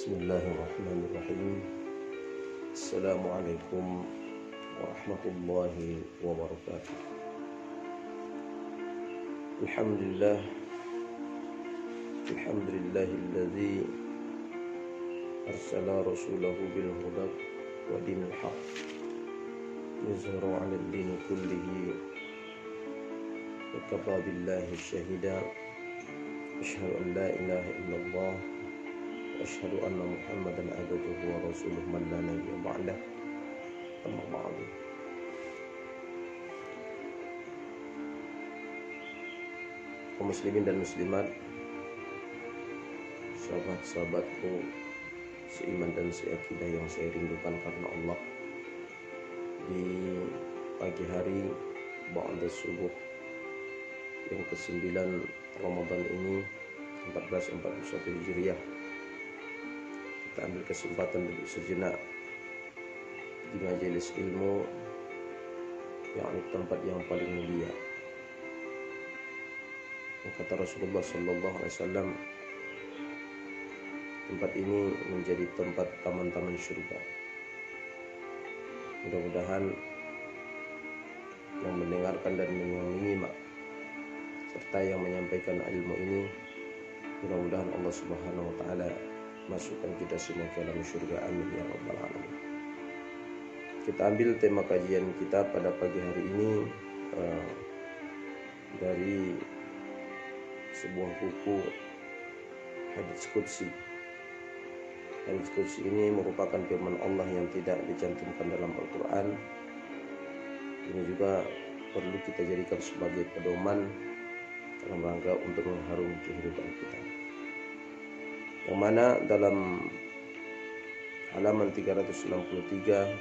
Bismillahirrahmanirrahim. Assalamualaikum warahmatullahi wabarakatuh. Alhamdulillah, alhamdulillahilladzi arsala rasulahu bil huda wa dinil haq yuzhiru 'ala ad-din kullihi wa kafa billahi syahida. Asyhadu an la ilaha illallah Asyhadu anna Muhammadan abduhu wa rasuluh man la nabiyya ba'dah. Amma ba'du. Kaum muslimin dan muslimat, sahabat-sahabatku seiman dan seakidah yang saya rindukan karena Allah, di pagi hari ba'da subuh yang ke-9 Ramadan ini 1441 Hijriah, kita ambil kesempatan duduk sejenak di majelis ilmu, yakni tempat yang paling mulia. Kata Rasulullah sallallahu alaihi wasallam, tempat ini menjadi tempat taman-taman surga. Mudah-mudahan yang mendengarkan dan menyimak serta yang menyampaikan ilmu ini, mudah-mudahan Allah Subhanahu wa taala masukkan kita semua ke dalam surga, amin ya rabbal alamin. Kita ambil tema kajian kita pada pagi hari ini dari sebuah buku Hadits Qudsi. Hadits Qudsi ini merupakan firman Allah yang tidak dicantumkan dalam Al-Quran. Ini juga perlu kita jadikan sebagai pedoman dalam rangka untuk mengharungi kehidupan kita, yang mana dalam halaman 363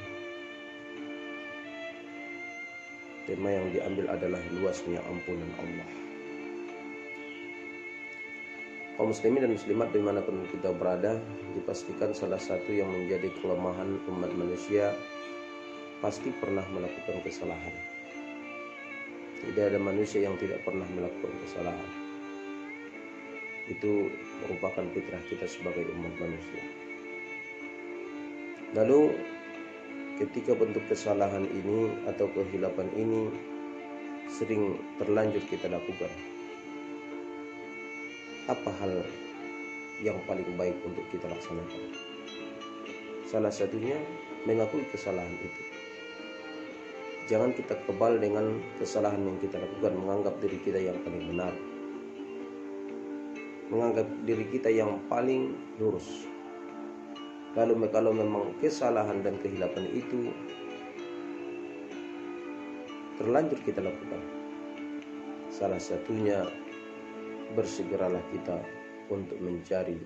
tema yang diambil adalah luasnya ampunan Allah. Kaum muslimin dan muslimat dimanapun kita berada, dipastikan salah satu yang menjadi kelemahan umat manusia, pasti pernah melakukan kesalahan. Tidak ada manusia yang tidak pernah melakukan kesalahan. Itu merupakan fitrah kita sebagai umat manusia. Lalu ketika bentuk kesalahan ini atau kehilapan ini sering terlanjur kita lakukan, apa hal yang paling baik untuk kita laksanakan? Salah satunya mengakui kesalahan itu. Jangan kita kebal dengan kesalahan yang kita lakukan, menganggap diri kita yang paling benar, menganggap diri kita yang paling lurus. Lalu kalau memang kesalahan dan kehilapan itu terlanjur kita lakukan, salah satunya bersegeralah kita untuk mencari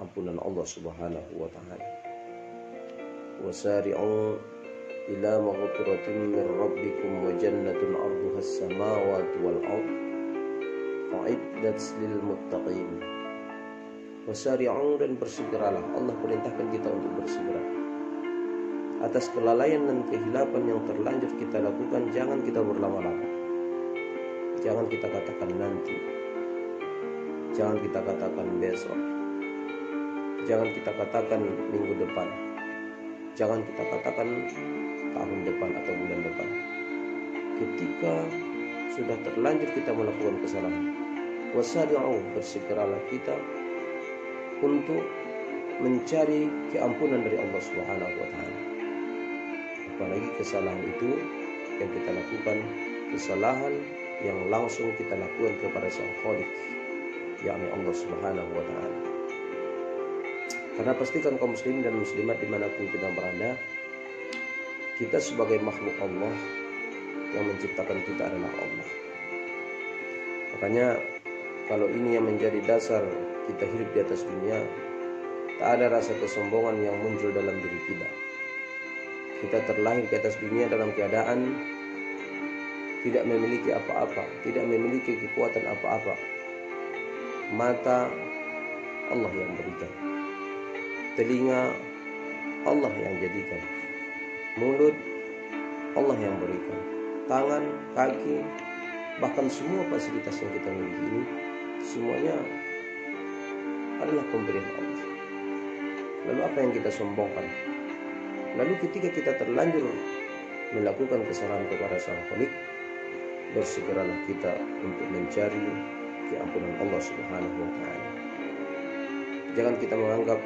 ampunan Allah Subhanahu wa taala. Wasari'u ila maghfiratin min rabbikum wa jannatun 'arduha as-samawati wal ardh Fa'iddat lil muttaqin. Wasari'u, dan bersegeralah. Allah perintahkan kita untuk bersegera atas kelalaian dan kehilapan yang terlanjur kita lakukan. Jangan kita berlama-lama, jangan kita katakan nanti, jangan kita katakan besok, jangan kita katakan minggu depan, jangan kita katakan tahun depan atau bulan depan. Ketika sudah terlanjur kita melakukan kesalahan, wasari'u, bersegeralah kita untuk mencari keampunan dari Allah Subhanahu wa taala. Apalagi kesalahan itu yang kita lakukan, kesalahan yang langsung kita lakukan kepada Sang Khaliq, yakni Allah Subhanahu wa taala. Karena pastikan kaum muslimin dan muslimat dimanapun kita berada, kita sebagai makhluk Allah, yang menciptakan kita adalah Allah. Makanya kalau ini yang menjadi dasar kita hidup di atas dunia, tak ada rasa kesombongan yang muncul dalam diri kita. Kita terlahir ke atas dunia dalam keadaan tidak memiliki apa-apa, tidak memiliki kekuatan apa-apa. Mata Allah yang berikan, telinga Allah yang jadikan, mulut Allah yang berikan, tangan, kaki, bahkan semua fasilitas yang kita miliki ini semuanya adalah pemberian Allah. Lalu apa yang kita sombongkan? Lalu ketika kita terlanjur melakukan kesalahan kepada Sang Khalik, bersegeralah kita untuk mencari keampunan Allah Subhanahu wa taala. Jangan kita menganggap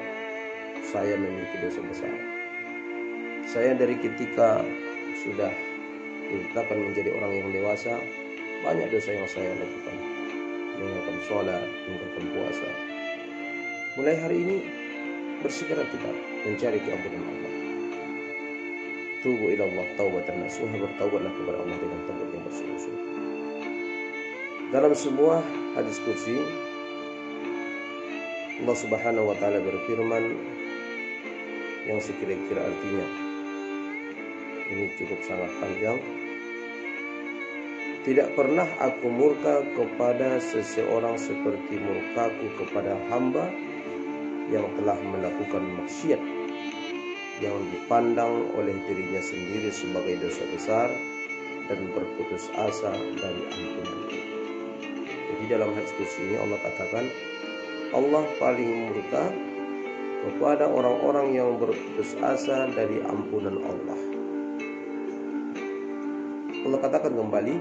saya memiliki dosa besar. Saya dari ketika sudah ditetapkan menjadi orang yang dewasa, banyak dosa yang saya lakukan. Meninggalkan sholat, meninggalkan puasa. Mulai hari ini bersegera kita mencari keampunan Allah. Tubu ila Allah taubatan nasuha, bertaubatlah kepada Allah dengan taubat yang bersungguh-sungguh. Dalam sebuah hadis qudsi, Allah Subhanahu wa taala berfirman yang sekira-kira artinya ini cukup sangat panjang. Tidak pernah aku murka kepada seseorang seperti murkaku kepada hamba yang telah melakukan maksiat yang dipandang oleh dirinya sendiri sebagai dosa besar dan berputus asa dari ampunan. Jadi dalam hadis qudsi ini Allah katakan, Allah paling murka kepada orang-orang yang berputus asa dari ampunan Allah. Allah katakan kembali,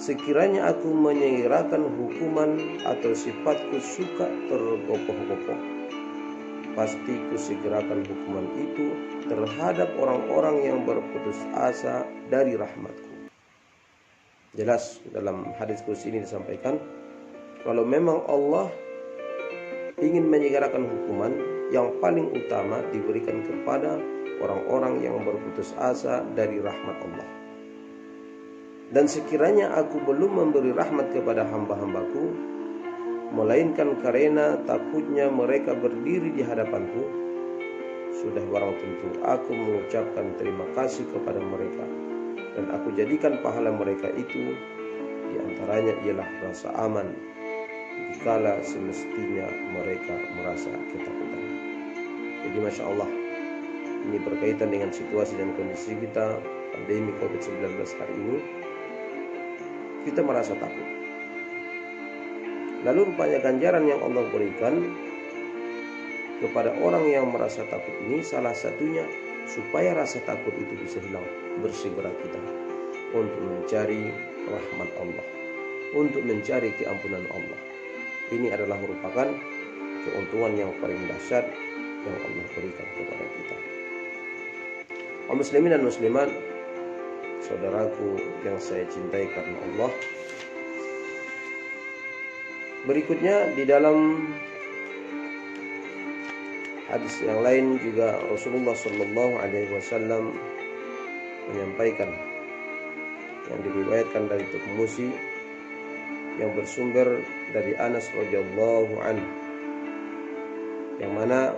sekiranya aku menyegerakan hukuman atau sifatku suka tergopoh-gopoh, pasti kusegerakan hukuman itu terhadap orang-orang yang berputus asa dari rahmatku. Jelas dalam hadis qudsi ini disampaikan, kalau memang Allah ingin menyegerakan hukuman, yang paling utama diberikan kepada orang-orang yang berputus asa dari rahmat Allah. Dan sekiranya aku belum memberi rahmat kepada hamba-hambaku, melainkan karena takutnya mereka berdiri di hadapanku, sudah barang tentu aku mengucapkan terima kasih kepada mereka, dan aku jadikan pahala mereka itu diantaranya ialah rasa aman dikala semestinya mereka merasa ketakutan. Jadi Masya Allah, ini berkaitan dengan situasi dan kondisi kita pandemi COVID-19 hari ini. Kita merasa takut. Lalu rupanya ganjaran yang Allah berikan kepada orang yang merasa takut ini, salah satunya supaya rasa takut itu bisa hilang, bersegera kita untuk mencari rahmat Allah, untuk mencari keampunan Allah. Ini adalah merupakan keuntungan yang paling dahsyat yang Allah berikan kepada kita. Kaum muslimin dan muslimat, saudaraku yang saya cintai karena Allah, berikutnya di dalam hadis yang lain juga Rasulullah Sallallahu Alaihi Wasallam menyampaikan yang diriwayatkan dari Tirmidzi yang bersumber dari Anas radhiyallahu anhu, yang mana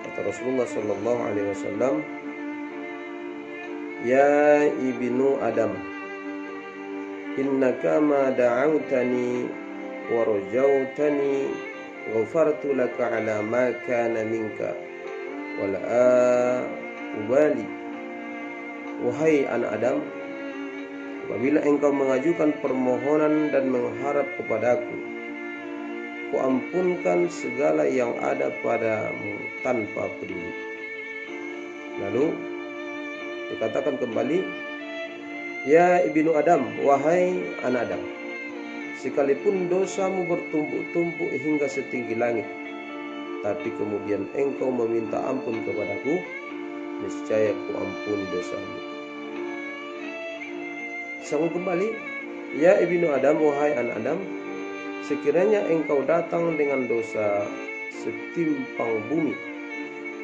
kata Rasulullah Sallallahu Alaihi Wasallam, ya ibnu Adam, innaka ma da'autani wa rajautani ghafartu laka ala ma kana minka wala ubali. Wahai anak Adam, apabila engkau mengajukan permohonan dan mengharap kepadaku, kuampunkan segala yang ada padamu tanpa peduli. Lalu dikatakan kembali, ya ibnu Adam, wahai anak Adam, sekalipun dosamu bertumpuk-tumpuk hingga setinggi langit, tapi kemudian engkau meminta ampun kepadaku, niscaya ku ampuni dosamu. Sambung kembali, ya ibnu Adam, wahai anak Adam, sekiranya engkau datang dengan dosa setimpang bumi,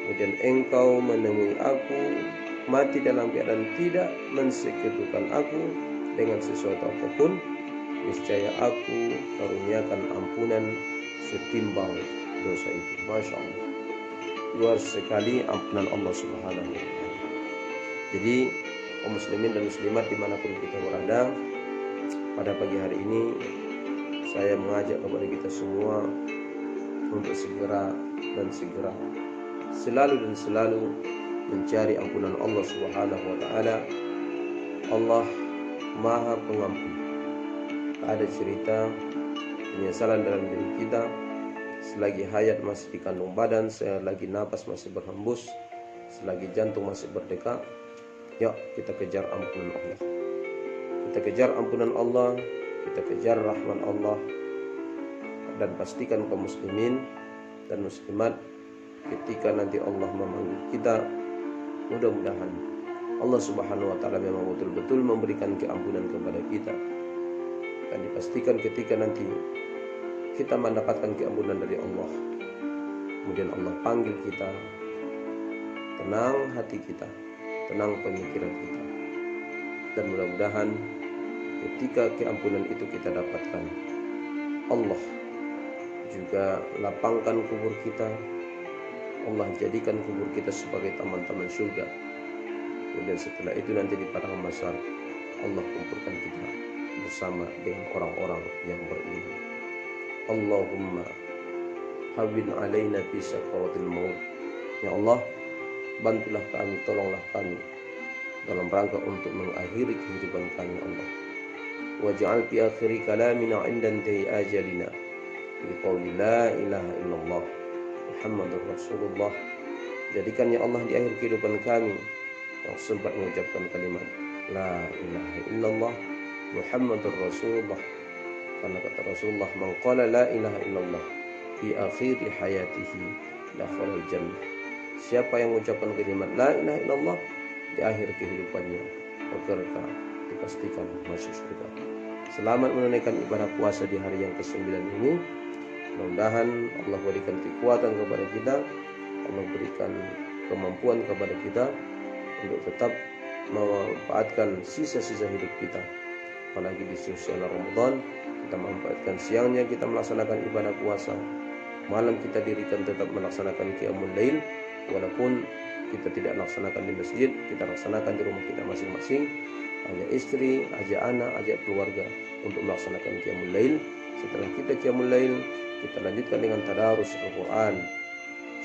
kemudian engkau menemui aku mati dalam keadaan tidak mensekutukan aku dengan sesuatu apapun, niscaya aku karuniakan ampunan setimbang dosa itu. Masya Allah, luar sekali ampunan Allah Subhanahu wa ta'ala. Jadi kaum muslimin dan muslimat dimanapun kita berada, pada pagi hari ini saya mengajak kepada kita semua untuk segera selalu mencari ampunan Allah Subhanahu wa ta'ala. Allah Maha Pengampun. Tak ada cerita penyesalan dalam diri kita selagi hayat masih di kandung badan, selagi napas masih berhembus, selagi jantung masih berdetak, yuk kita kejar ampunan Allah. Kita kejar ampunan Allah, kita kejar rahman Allah, dan pastikan kaum muslimin dan muslimat ketika nanti Allah memanggil kita, mudah-mudahan Allah Subhanahu wa taala memang betul-betul memberikan keampunan kepada kita. Dan dipastikan ketika nanti kita mendapatkan keampunan dari Allah, kemudian Allah panggil kita, tenang hati kita, tenang pemikiran kita. Dan mudah-mudahan ketika keampunan itu kita dapatkan, Allah juga lapangkan kubur kita, Allah jadikan kubur kita sebagai taman-taman surga. Kemudian setelah itu nanti di padang mahsyar Allah kumpulkan kita bersama dengan orang-orang yang beriman. Allahumma hawwin alaina fi sakaratil maut. Ya Allah, bantulah kami, tolonglah kami dalam rangka untuk mengakhiri kehidupan kami, Allah. Waj'al fi akhiri kalamina 'inda intahi ajalina biqauli la ilaha illallah Muhammadur Rasulullah. Jadikan ya Allah di akhir kehidupan kami yang sempat mengucapkan kalimat la ilaha illallah Muhammadur Rasulullah. Karena kata Rasulullah, man qala la ilaha illallah fi akhiri hayatihi dakhala al-jannah. Siapa yang mengucapkan kalimat la ilaha illallah di akhir kehidupannya, maka dipastikan masuk surga. Selamat menunaikan ibadah puasa di hari yang ke-9 ini. Mudah-mudahan Allah berikan kekuatan kepada kita, Allah berikan kemampuan kepada kita untuk tetap memanfaatkan sisa-sisa hidup kita. Apalagi di suasana Ramadan, kita memanfaatkan siangnya kita melaksanakan ibadah puasa, malam kita dirikan tetap melaksanakan qiyamul lail. Walaupun kita tidak laksanakan di masjid, kita laksanakan di rumah kita masing-masing. Ajak istri, ajak anak, ajak keluarga untuk melaksanakan qiyamul lail. Setelah kita qiyamul lail, kita lanjutkan dengan tadarus Al-Quran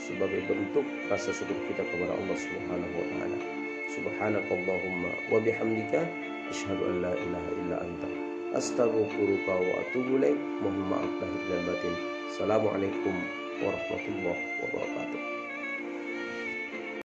sebagai bentuk rasa syukur kita kepada Allah Subhanahu wa taala. Subhanakallahumma wa bihamdika asyhadu an la ilaha illa anta astaghfiruka wa atubu ilaik. Mohon maaf lahir dan batin. Assalamualaikum warahmatullahi wabarakatuh.